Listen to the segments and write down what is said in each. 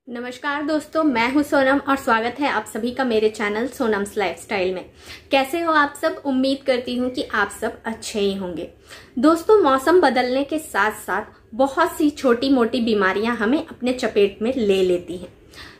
नमस्कार दोस्तों, मैं हूं सोनम और स्वागत है आप सभी का मेरे चैनल सोनम्स लाइफस्टाइल में। कैसे हो आप सब? उम्मीद करती हूं कि आप सब अच्छे ही होंगे। दोस्तों, मौसम बदलने के साथ साथ बहुत सी छोटी मोटी बीमारियां हमें अपने चपेट में ले लेती हैं।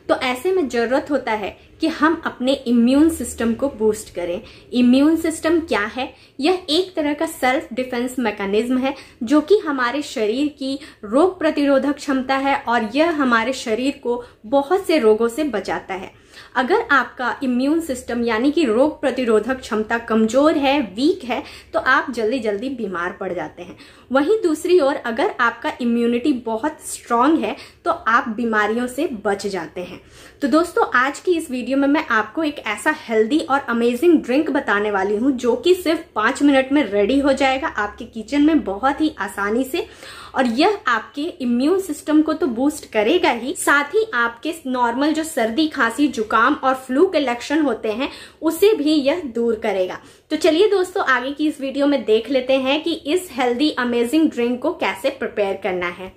तो ऐसे में जरूरत होता है कि हम अपने इम्यून सिस्टम को बूस्ट करें। इम्यून सिस्टम क्या है? यह एक तरह का सेल्फ डिफेंस मैकेनिज्म है जो कि हमारे शरीर की रोग प्रतिरोधक क्षमता है और यह हमारे शरीर को बहुत से रोगों से बचाता है। अगर आपका इम्यून सिस्टम यानी कि रोग प्रतिरोधक क्षमता कमजोर है, वीक है, तो आप जल्दी जल्दी बीमार पड़ जाते हैं। वहीं दूसरी ओर अगर आपका इम्यूनिटी बहुत स्ट्रांग है तो आप बीमारियों से बच जाते हैं। तो दोस्तों, आज की इस वीडियो में मैं आपको एक ऐसा हेल्दी और अमेजिंग ड्रिंक बताने वाली हूं जो कि सिर्फ 5 मिनट में रेडी हो जाएगा आपके किचन में बहुत ही आसानी से। और यह आपके इम्यून सिस्टम को तो बूस्ट करेगा ही, साथ ही आपके नॉर्मल जो सर्दी, खांसी, जुकाम और फ्लू के लक्षण होते हैं उसे भी यह दूर करेगा। तो चलिए दोस्तों, आगे की इस वीडियो में देख लेते हैं कि इस हेल्दी अमेजिंग ड्रिंक को कैसे प्रिपेयर करना है।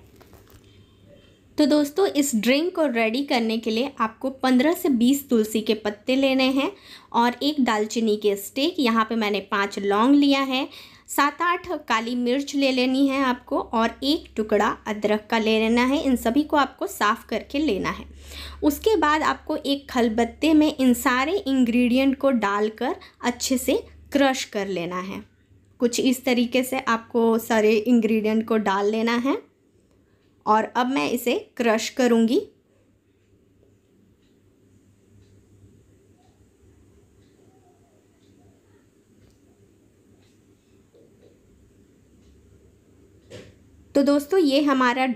तो दोस्तों, इस ड्रिंक को रेडी करने के लिए आपको 15 से 20 तुलसी के पत्ते लेने हैं और एक दालचीनी के स्टिक, यहाँ पे मैंने 5 लौंग लिया है, 7-8 काली मिर्च ले लेनी है आपको और एक टुकड़ा अदरक का ले लेना है। इन सभी को आपको साफ करके लेना है। उसके बाद आपको एक खलबत्ते में इन सारे इंग्रेडिएंट को डालकर अच्छे से क्रश कर लेना है। कुछ इस तरीके से आपको सारे इंग्रेडिएंट को डाल लेना है और अब मैं इसे क्रश करूँगी। तो दोस्तों, ये हमारा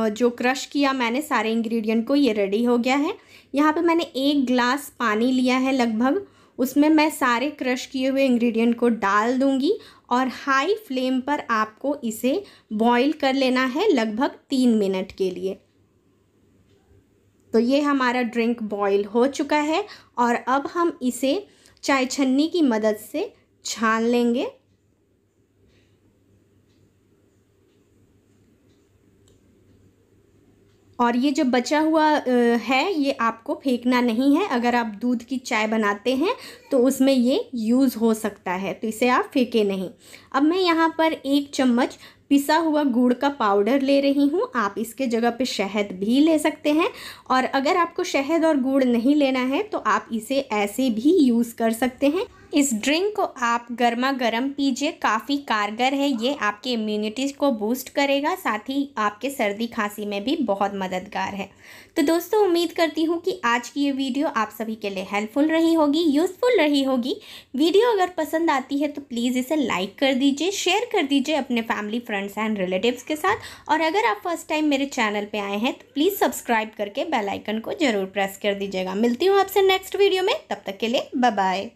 जो क्रश किया मैंने सारे इंग्रेडिएंट को, ये रेडी हो गया है। यहाँ पे मैंने 1 ग्लास पानी लिया है लगभग, उसमें मैं सारे क्रश किए हुए इंग्रेडिएंट को डाल दूंगी और हाई फ्लेम पर आपको इसे बॉईल कर लेना है लगभग 3 मिनट के लिए। तो ये हमारा ड्रिंक बॉईल हो चुका है और अब हम इसे चाय छन्नी की मदद से छान लेंगे। और ये जो बचा हुआ है ये आपको फेंकना नहीं है। अगर आप दूध की चाय बनाते हैं तो उसमें ये यूज़ हो सकता है, तो इसे आप फेंके नहीं। अब मैं यहाँ पर 1 चम्मच पिसा हुआ गुड़ का पाउडर ले रही हूँ। आप इसके जगह पे शहद भी ले सकते हैं और अगर आपको शहद और गुड़ नहीं लेना है तो आप इसे ऐसे भी यूज़ कर सकते हैं। इस ड्रिंक को आप गर्मा गर्म पीजिए, काफ़ी कारगर है। ये आपके इम्यूनिटी को बूस्ट करेगा, साथ ही आपके सर्दी खांसी में भी बहुत मददगार है। तो दोस्तों, उम्मीद करती हूँ कि आज की ये वीडियो आप सभी के लिए हेल्पफुल रही होगी, यूज़फुल रही होगी। वीडियो अगर पसंद आती है तो प्लीज़ इसे लाइक कर दीजिए, शेयर कर दीजिए अपने फैमिली, फ्रेंड्स एंड रिलेटिव्स के साथ। और अगर आप फर्स्ट टाइम मेरे चैनल पर आए हैं तो प्लीज़ सब्सक्राइब करके बेल आइकन को ज़रूर प्रेस कर दीजिएगा। मिलती हूँ आपसे नेक्स्ट वीडियो में, तब तक के लिए बाय बाय।